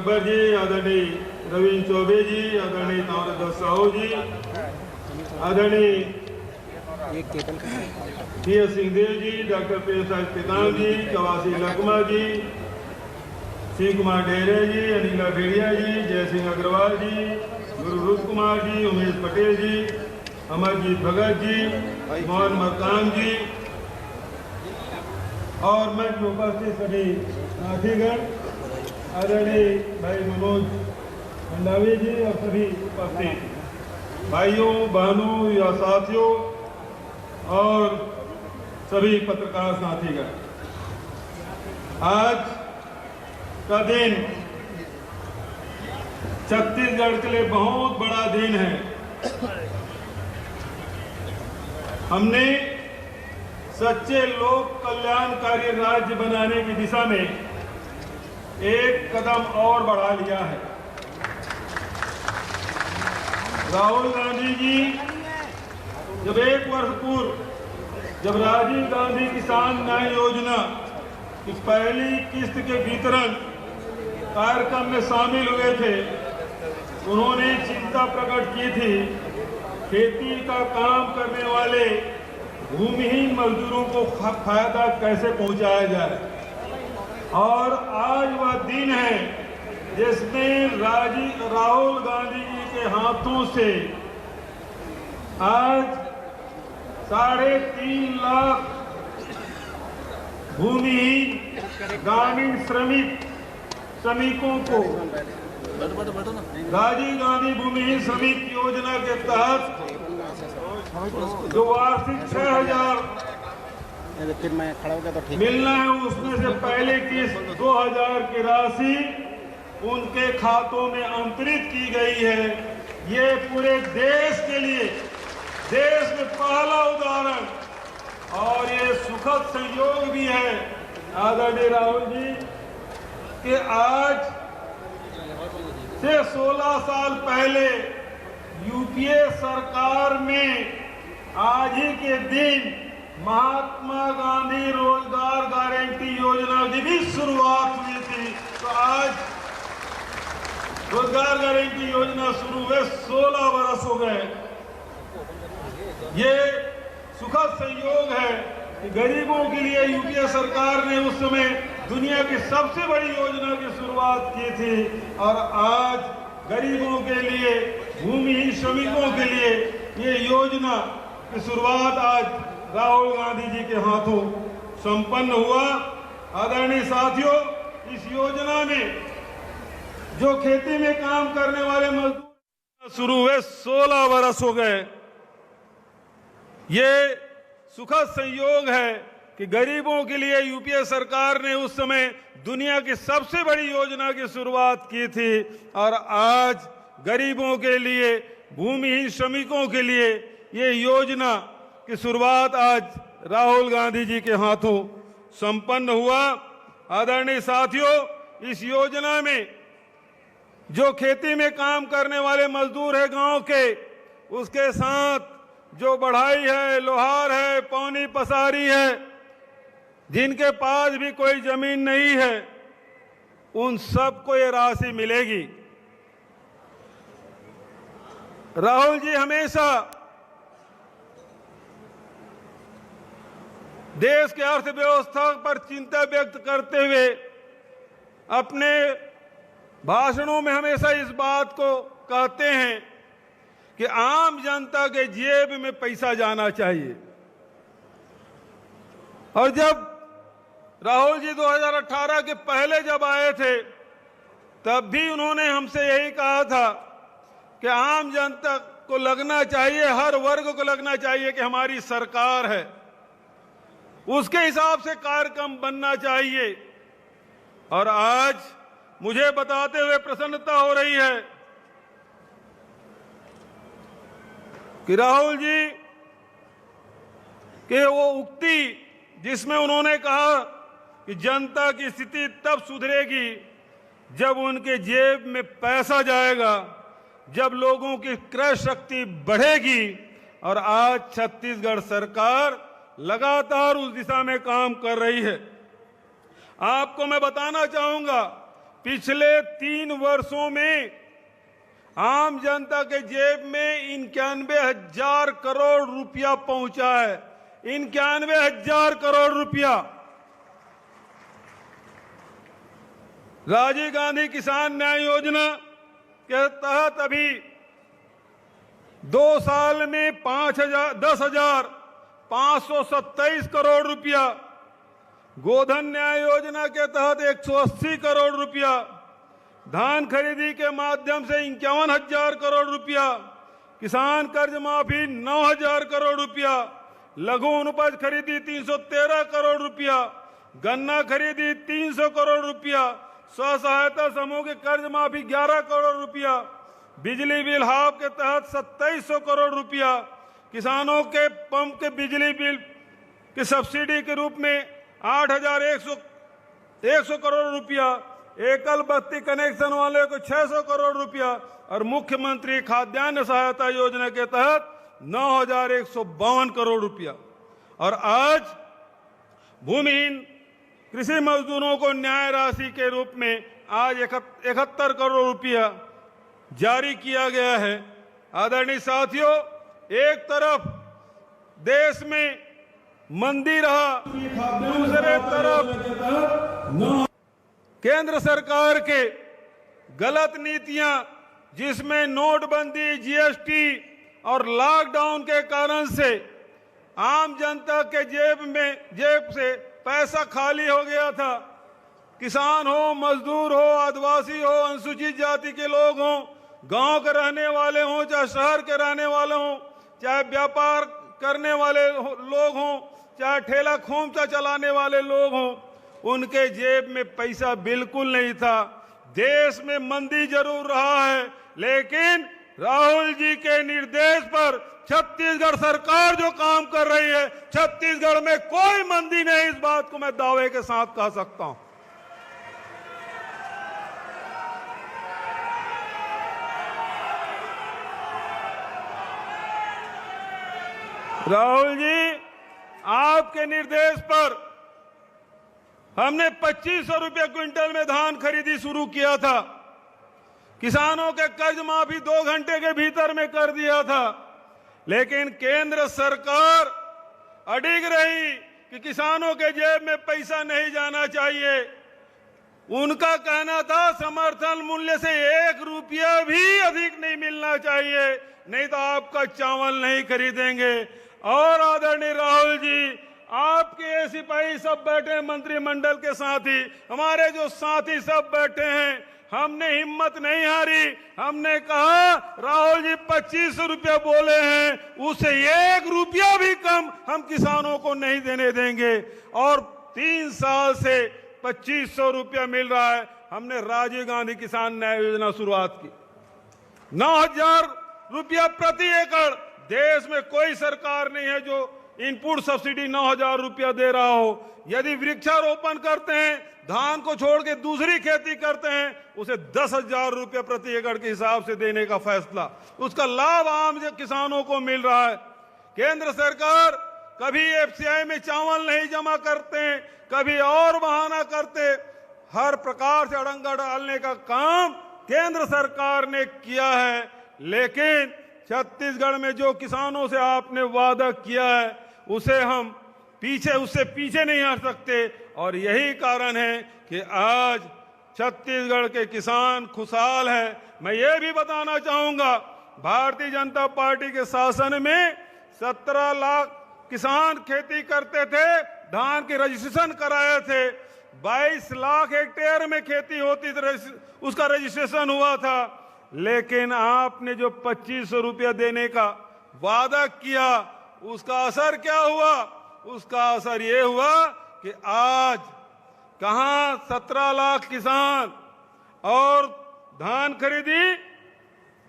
गब्बर जी, आदरणीय रविंद्र चौबे जी, आदरणीय ताम्रध्वज साहू जी, आदरणीय टी.एस. सिंहदेव जी, डॉक्टर प्रेम साहिब केतान जी, कवासी लकमा जी, शिव कुमार ढेरे जी, अनिला भेड़िया जी, जय सिंह अग्रवाल जी, गुरु रूप कुमार जी, उमेश पटेल जी, अमरजीत भगत जी, मोहन मरकाम जी और मंच में उपस्थित सभी साथीगण, आदरणीय भाई मनोज मंडावी जी और सभी उपस्थित भाइयों बहनों या साथियों और सभी पत्रकार साथीगण, आज का दिन छत्तीसगढ़ के लिए बहुत बड़ा दिन है। हमने सच्चे लोक कल्याणकारी राज्य बनाने की दिशा में एक कदम और बढ़ा लिया है। राहुल गांधी जी जब 1 वर्ष पूर्व जब राजीव गांधी किसान न्याय योजना की पहली किस्त के वितरण कार्यक्रम में शामिल हुए थे, उन्होंने चिंता प्रकट की थी खेती का काम करने वाले भूमिहीन मजदूरों को फायदा कैसे पहुंचाया जाए। और आज वह दिन है जिसमें राहुल गांधी जी के हाथों से आज 3.5 लाख भूमिहीन ग्रामीण श्रमिकों को राजीव गांधी भूमिहीन श्रमिक योजना के तहत जो वार्षिक 6,000 मिलना है, उसमें से पहले की 2,000 की राशि उनके खातों में अंतरित की गई है। ये पूरे देश के लिए देश में पहला उदाहरण और ये सुखद संयोग भी है आदरणीय राहुल जी कि आज से 16 साल पहले यूपीए सरकार में आज ही के दिन महात्मा गांधी रोजगार गारंटी योजना की भी शुरुआत हुई थी। तो आज रोजगार गारंटी योजना शुरू हुए 16 वर्ष हो गए। ये सुखद संयोग है कि गरीबों के लिए यूपीए सरकार ने उस समय दुनिया की सबसे बड़ी योजना की शुरुआत की थी और आज गरीबों के लिए भूमिहीन श्रमिकों के लिए ये योजना की शुरुआत आज राहुल गांधी जी के हाथों संपन्न हुआ। आदरणीय साथियों, इस योजना में जो खेती में काम करने वाले मजदूर शुरू हुए 16 वर्ष हो गए। ये सुखद संयोग है कि गरीबों के लिए यूपीए सरकार ने उस समय दुनिया की सबसे बड़ी योजना की शुरुआत की थी और आज गरीबों के लिए भूमिहीन श्रमिकों के लिए ये योजना की शुरुआत आज राहुल गांधी जी के हाथों संपन्न हुआ। आदरणीय साथियों, इस योजना में जो खेती में काम करने वाले मजदूर है गांव के, उसके साथ जो बढ़ाई है, लोहार है, पौनी पसारी है, जिनके पास भी कोई जमीन नहीं है, उन सबको ये राशि मिलेगी। राहुल जी हमेशा देश की अर्थव्यवस्था पर चिंता व्यक्त करते हुए अपने भाषणों में हमेशा इस बात को कहते हैं कि आम जनता के जेब में पैसा जाना चाहिए। और जब राहुल जी 2018 के पहले जब आए थे, तब भी उन्होंने हमसे यही कहा था कि आम जनता को लगना चाहिए, हर वर्ग को लगना चाहिए कि हमारी सरकार है, उसके हिसाब से कार्यक्रम बनना चाहिए। और आज मुझे बताते हुए प्रसन्नता हो रही है कि राहुल जी के वो उक्ति जिसमें उन्होंने कहा कि जनता की स्थिति तब सुधरेगी जब उनके जेब में पैसा जाएगा, जब लोगों की क्रय शक्ति बढ़ेगी। और आज छत्तीसगढ़ सरकार लगातार उस दिशा में काम कर रही है। आपको मैं बताना चाहूंगा पिछले 3 वर्षों में आम जनता के जेब में 91,000 करोड़ रुपया पहुंचा है। 91,000 करोड़ रुपया। राजीव गांधी किसान न्याय योजना के तहत अभी 2 साल में 10,527 करोड़ रुपया, गोधन न्याय योजना के तहत 180 करोड़ रुपया, धान खरीदी के माध्यम से 51,000 करोड़ रुपया, किसान कर्ज माफी 9,000 करोड़ रुपया, लघु अनुपज खरीदी 313 करोड़ रुपया, गन्ना खरीदी 300 करोड़ रुपया, स्व सहायता समूह के कर्ज माफी 11 करोड़ रुपया, बिजली बिल हाफ के तहत 2700 करोड़ रुपया, किसानों के पंप के बिजली बिल की सब्सिडी के रूप में 8,100 करोड़ रुपया, एकल बत्ती कनेक्शन वाले को 600 करोड़ रुपया और मुख्यमंत्री खाद्यान्न सहायता योजना के तहत 9,152 करोड़ रुपया। और आज भूमिहीन कृषि मजदूरों को न्याय राशि के रूप में आज 71 करोड़ रुपया जारी किया गया है। आदरणीय साथियों, एक तरफ देश में मंदी रहा, दूसरे तरफ केंद्र सरकार के गलत नीतियां, जिसमें नोटबंदी, जीएसटी और लॉकडाउन के कारण से आम जनता के जेब से पैसा खाली हो गया था। किसान हो, मजदूर हो, आदिवासी हो, अनुसूचित जाति के लोग हों, गांव के रहने वाले हों, चाहे शहर के रहने वाले हों, चाहे व्यापार करने वाले लोग हों, चाहे ठेला खोमचा चलाने वाले लोग हों, उनके जेब में पैसा बिल्कुल नहीं था। देश में मंदी जरूर रहा है, लेकिन राहुल जी के निर्देश पर छत्तीसगढ़ सरकार जो काम कर रही है, छत्तीसगढ़ में कोई मंदी नहीं, इस बात को मैं दावे के साथ कह सकता हूं। राहुल जी, आपके निर्देश पर हमने 2,500 रुपये क्विंटल में धान खरीदी शुरू किया था। किसानों के कर्ज माफी 2 घंटे के भीतर में कर दिया था। लेकिन केंद्र सरकार अडिग रही कि किसानों के जेब में पैसा नहीं जाना चाहिए। उनका कहना था समर्थन मूल्य से 1 रुपया भी अधिक नहीं मिलना चाहिए, नहीं तो आपका चावल नहीं खरीदेंगे। और आदरणीय राहुल जी, आपके सिपाही सब बैठे, मंत्रिमंडल के साथी, हमारे जो साथी सब बैठे हैं, हमने हिम्मत नहीं हारी। हमने कहा राहुल जी 2,500 रुपया बोले हैं, उसे 1 रुपया भी कम हम किसानों को नहीं देने देंगे। और 3 साल से 2,500 रुपया मिल रहा है। हमने राजीव गांधी किसान न्याय योजना शुरुआत की, 9,000 रुपया प्रति एकड़। देश में कोई सरकार नहीं है जो इनपुट सब्सिडी 9,000 रुपया दे रहा हो। यदि वृक्षारोपण करते हैं, धान को छोड़ के दूसरी खेती करते हैं, उसे 10,000 रुपया प्रति एकड़ के हिसाब से देने का फैसला, उसका लाभ आम किसानों को मिल रहा है। केंद्र सरकार कभी एफसीआई में चावल नहीं जमा करते, कभी और बहाना करते, हर प्रकार से अड़ंगा डालने का काम केंद्र सरकार ने किया है। लेकिन छत्तीसगढ़ में जो किसानों से आपने वादा किया है, उससे पीछे नहीं हट सकते। और यही कारण है कि आज छत्तीसगढ़ के किसान खुशहाल हैं। मैं ये भी बताना चाहूंगा, भारतीय जनता पार्टी के शासन में 17 लाख किसान खेती करते थे, धान के रजिस्ट्रेशन कराए थे। 22 लाख हेक्टेयर में खेती होती थी, उसका रजिस्ट्रेशन हुआ था। लेकिन आपने जो 2,500 रुपया देने का वादा किया, उसका असर क्या हुआ? उसका असर ये हुआ कि आज कहां 17 लाख किसान और धान खरीदी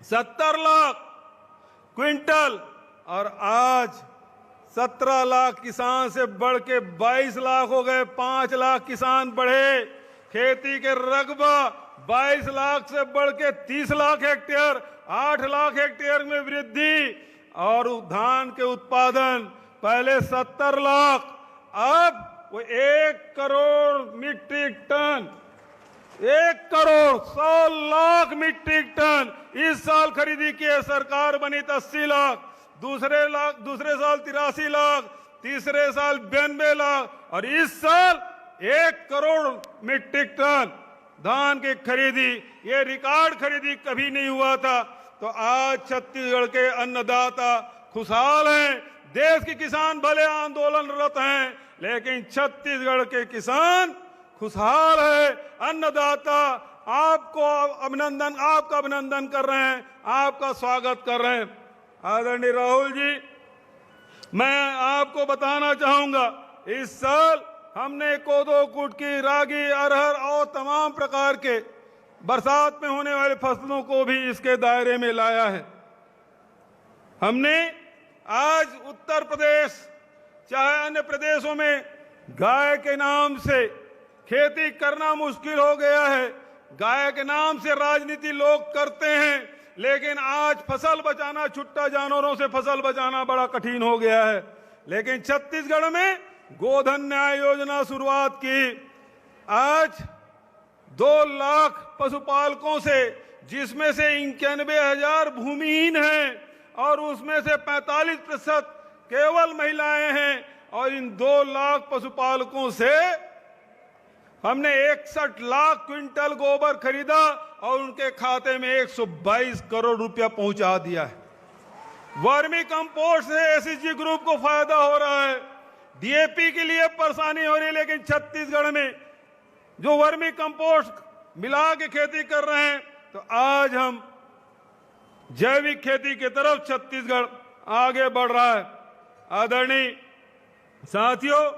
70 लाख क्विंटल, और आज 17 लाख किसान से बढ़ के 22 लाख हो गए। 5 लाख किसान बढ़े। खेती के रकबा 22 लाख से बढ़ के 30 लाख हेक्टेयर, 8 लाख हेक्टेयर में वृद्धि। और धान के उत्पादन पहले 70 लाख, अब वो 1 crore metric tonne 1,100,00,000 metric tonne इस साल खरीदी की है। सरकार बनी तो 80 लाख, दूसरे साल 83 लाख, तीसरे साल 92 लाख और इस साल 1 करोड़ मीट्रिक टन धान की खरीदी। ये रिकॉर्ड खरीदी कभी नहीं हुआ था। तो आज छत्तीसगढ़ के अन्नदाता खुशहाल हैं। देश के किसान भले आंदोलनरत हैं, लेकिन छत्तीसगढ़ के किसान खुशहाल है। अन्नदाता आपका अभिनंदन कर रहे हैं, आपका स्वागत कर रहे हैं। आदरणीय राहुल जी, मैं आपको बताना चाहूंगा, इस साल हमने कोदो, कुटकी, रागी, अरहर और तमाम प्रकार के बरसात में होने वाले फसलों को भी इसके दायरे में लाया है। हमने आज उत्तर प्रदेश चाहे अन्य प्रदेशों में गाय के नाम से खेती करना मुश्किल हो गया है। गाय के नाम से राजनीति लोग करते हैं, लेकिन आज फसल बचाना, छुट्टा जानवरों से फसल बचाना बड़ा कठिन हो गया है। लेकिन छत्तीसगढ़ में गोधन न्याय योजना शुरुआत की। आज 2 लाख पशुपालकों से, जिसमें से 91,000 भूमिहीन हैं और उसमें से 45% केवल महिलाएं हैं, और इन 2 लाख पशुपालकों से हमने 61 लाख क्विंटल गोबर खरीदा और उनके खाते में 122 करोड़ रुपया पहुंचा दिया है। वर्मी कंपोस्ट से एसएचजी ग्रुप को फायदा हो रहा है। डीएपी के लिए परेशानी हो रही है, लेकिन छत्तीसगढ़ में जो वर्मी कंपोस्ट मिला के खेती कर रहे हैं, तो आज हम जैविक खेती की तरफ छत्तीसगढ़ आगे बढ़ रहा है। आदरणीय साथियों,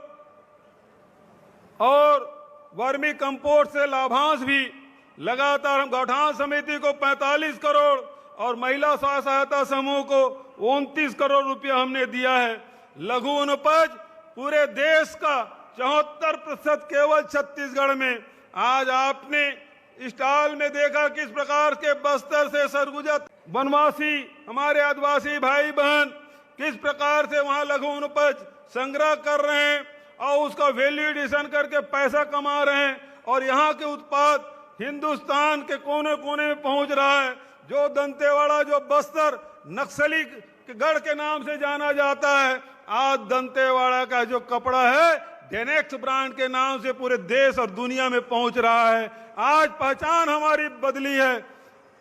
और वर्मी कंपोस्ट से लाभांश भी लगातार हम गौठान समिति को 45 करोड़ और महिला स्व सहायता समूह को 29 करोड़ रुपया हमने दिया है। लघु वनोपज पूरे देश का 74% केवल छत्तीसगढ़ में। आज आपने स्टॉल में देखा किस प्रकार के बस्तर से सरगुजा वनवासी हमारे आदिवासी भाई बहन किस प्रकार से वहां लघु वनोपज संग्रह कर रहे हैं और उसका वैल्यू एडिशन करके पैसा कमा रहे हैं, और यहाँ के उत्पाद हिंदुस्तान के कोने कोने में पहुंच रहा है। जो दंतेवाड़ा, जो बस्तर नक्सली गढ़ के नाम से जाना जाता है, आज दंतेवाड़ा का जो कपड़ा है डेनेक्स ब्रांड के नाम से पूरे देश और दुनिया में पहुंच रहा है। आज पहचान हमारी बदली है।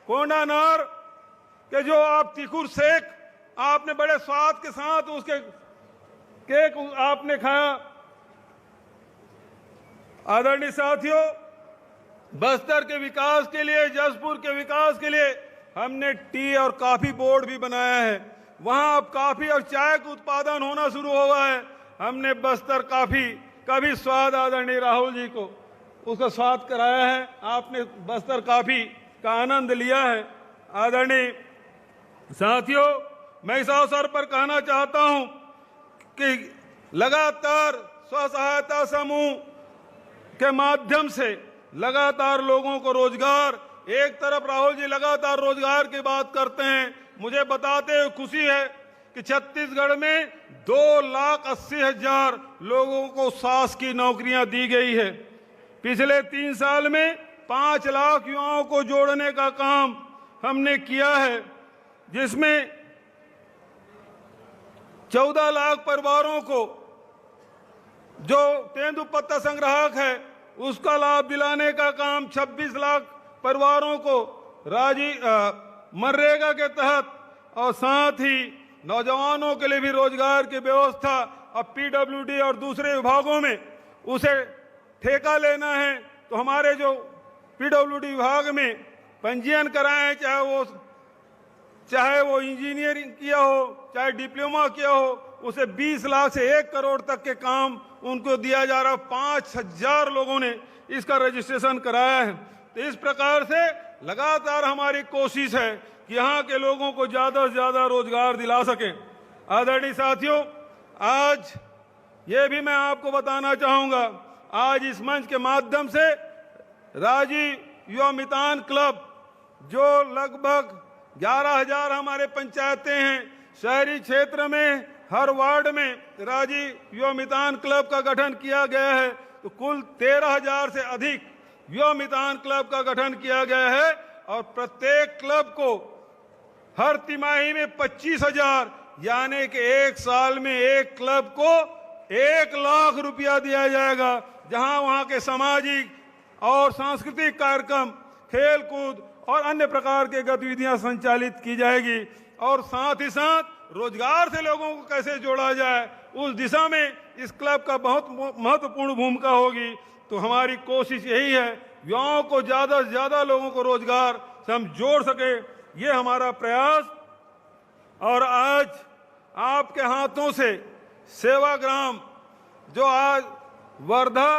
कोंडानार के जो आप तिकुर शेख आपने बड़े स्वाद के साथ उसके केक आपने खाया। आदरणीय साथियों, बस्तर के विकास के लिए, जसपुर के विकास के लिए हमने टी और कॉफी बोर्ड भी बनाया है। वहां अब कॉफी और चाय का उत्पादन होना शुरू हुआ है। हमने बस्तर कॉफी का भी स्वाद आदरणीय राहुल जी को उसका स्वाद कराया है। आपने बस्तर कॉफी का आनंद लिया है। आदरणीय साथियों, मैं इस अवसर पर कहना चाहता हूं कि लगातार स्व सहायता समूह के माध्यम से लगातार लोगों को रोजगार, एक तरफ राहुल जी लगातार रोजगार की बात करते हैं, मुझे बताते हुए खुशी है कि छत्तीसगढ़ में 2,80,000 लोगों को शासकीय नौकरियां दी गई है। पिछले 3 साल में 5 लाख युवाओं को जोड़ने का काम हमने किया है, जिसमें 14 लाख परिवारों को जो तेंदुपत्ता संग्राहक है उसका लाभ दिलाने का काम 26 लाख परिवारों को मनरेगा के तहत, और साथ ही नौजवानों के लिए भी रोजगार की व्यवस्था। अब पीडब्ल्यूडी और दूसरे विभागों में उसे ठेका लेना है, तो हमारे जो पीडब्ल्यूडी विभाग में पंजीयन कराए, चाहे वो इंजीनियरिंग किया हो, चाहे डिप्लोमा किया हो, उसे 20 लाख से 1 करोड़ तक के काम उनको दिया जा रहा। 5,000 लोगों ने इसका रजिस्ट्रेशन कराया है। तो इस प्रकार से लगातार हमारी कोशिश है कि यहाँ के लोगों को ज्यादा से ज्यादा रोजगार दिला सकें। आदरणीय साथियों, आज ये भी मैं आपको बताना चाहूंगा, आज इस मंच के माध्यम से राजीव युवा मितान क्लब, जो लगभग 11,000 हमारे पंचायतें हैं, शहरी क्षेत्र में हर वार्ड में राजीव युवा मितान क्लब का गठन किया गया है। तो कुल 13,000 से अधिक युवा मितान क्लब का गठन किया गया है और प्रत्येक क्लब को हर तिमाही में 25,000 यानी कि एक साल में एक क्लब को 1 लाख रुपया दिया जाएगा, जहां वहां के सामाजिक और सांस्कृतिक कार्यक्रम, खेल कूद और अन्य प्रकार के गतिविधियां संचालित की जाएगी। और साथ ही साथ रोजगार से लोगों को कैसे जोड़ा जाए, उस दिशा में इस क्लब का बहुत महत्वपूर्ण भूमिका होगी। तो हमारी कोशिश यही है, युवाओं को ज़्यादा से ज़्यादा लोगों को रोजगार से हम जोड़ सके, ये हमारा प्रयास। और आज आपके हाथों से सेवाग्राम, जो आज वर्धा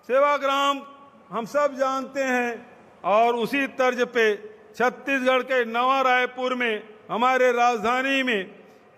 सेवाग्राम हम सब जानते हैं, और उसी तर्ज पे छत्तीसगढ़ के नवा रायपुर में हमारे राजधानी में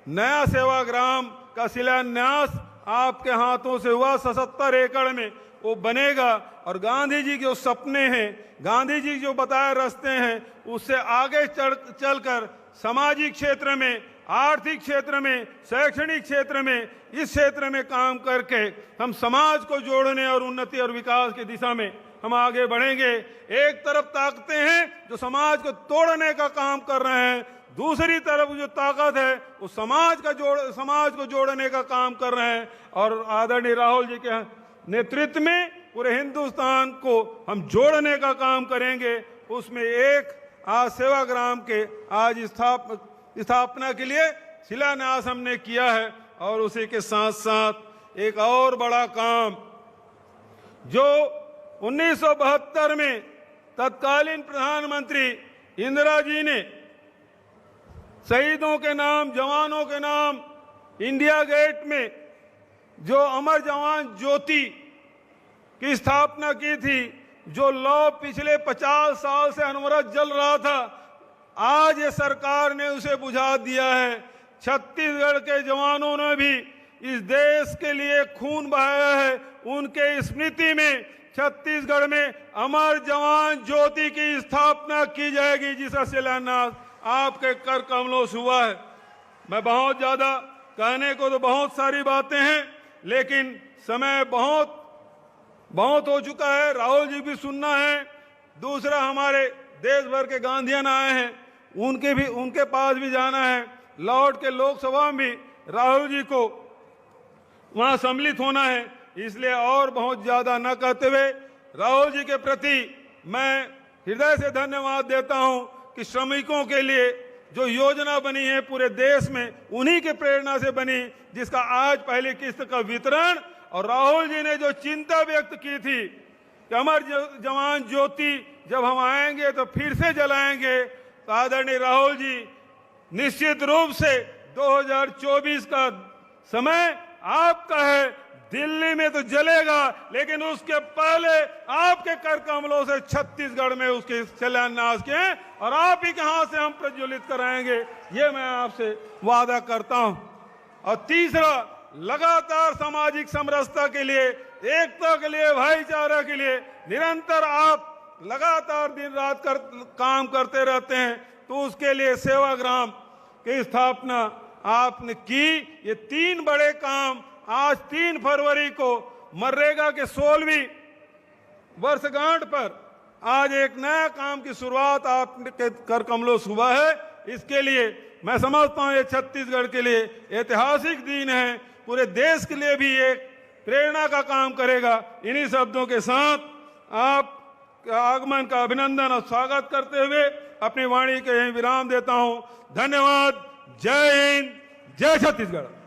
नया सेवाग्राम का शिलान्यास आपके हाथों से हुआ। 77 एकड़ में वो बनेगा और गांधी जी के जो सपने हैं, गांधी जी जो बताए रास्ते हैं, उससे आगे चलकर सामाजिक क्षेत्र में, आर्थिक क्षेत्र में, शैक्षणिक क्षेत्र में, इस क्षेत्र में काम करके हम समाज को जोड़ने और उन्नति और विकास की दिशा में हम आगे बढ़ेंगे। एक तरफ ताकतें हैं जो समाज को तोड़ने का काम कर रहे हैं, दूसरी तरफ जो ताकत है वो समाज को जोड़ने का काम कर रहे हैं। और आदरणीय राहुल जी के नेतृत्व में पूरे हिंदुस्तान को हम जोड़ने का काम करेंगे। उसमें एक आज सेवाग्राम के आज स्थापना के लिए शिलान्यास हमने किया है। और उसी के साथ साथ एक और बड़ा काम जो 1972 में तत्कालीन प्रधानमंत्री इंदिरा जी ने शहीदों के नाम, जवानों के नाम इंडिया गेट में जो अमर जवान ज्योति की स्थापना की थी, जो लौ पिछले 50 साल से अनवरत जल रहा था, आज ये सरकार ने उसे बुझा दिया है। छत्तीसगढ़ के जवानों ने भी इस देश के लिए खून बहाया है। उनके स्मृति में छत्तीसगढ़ में अमर जवान ज्योति की स्थापना की जाएगी, जिसका शिलान्यास आपके कर कमलों से हुआ है। मैं बहुत ज्यादा कहने को तो बहुत सारी बातें हैं, लेकिन समय बहुत हो चुका है। राहुल जी भी सुनना है, दूसरा हमारे देश भर के गांधीयन आए हैं, उनके पास भी जाना है। लौट के लोकसभा में भी राहुल जी को वहां सम्मिलित होना है। इसलिए और बहुत ज्यादा न कहते हुए राहुल जी के प्रति मैं हृदय से धन्यवाद देता हूं कि श्रमिकों के लिए जो योजना बनी है पूरे देश में, उन्हीं के प्रेरणा से बनी, जिसका आज पहली किस्त का वितरण, और राहुल जी ने जो चिंता व्यक्त की थी कि अमर जवान ज्योति जब हम आएंगे तो फिर से जलाएंगे, तो आदरणीय राहुल जी निश्चित रूप से 2024 का समय आपका है। दिल्ली में तो जलेगा, लेकिन उसके पहले आपके कर कमलों से छत्तीसगढ़ में उसके शिलान्यास के और आप ही के हाथ से हम प्रज्वलित कराएंगे, ये मैं आपसे वादा करता हूं। और तीसरा, लगातार सामाजिक समरसता के लिए, एकता के लिए, भाईचारा के लिए निरंतर आप लगातार दिन रात काम करते रहते हैं। तो उसके लिए सेवाग्राम की स्थापना आपने की। ये 3 बड़े काम आज 3 फरवरी को मनरेगा के 16वीं वर्षगांठ पर आज एक नया काम की शुरुआत आपके कर कमलों से हुआ है। इसके लिए मैं समझता हूं ये छत्तीसगढ़ के लिए ऐतिहासिक दिन है, पूरे देश के लिए भी एक प्रेरणा का काम करेगा। इन्हीं शब्दों के साथ आप आगमन का अभिनंदन और स्वागत करते हुए अपनी वाणी के यहीं विराम देता हूं। धन्यवाद। जय हिंद, जय छत्तीसगढ़।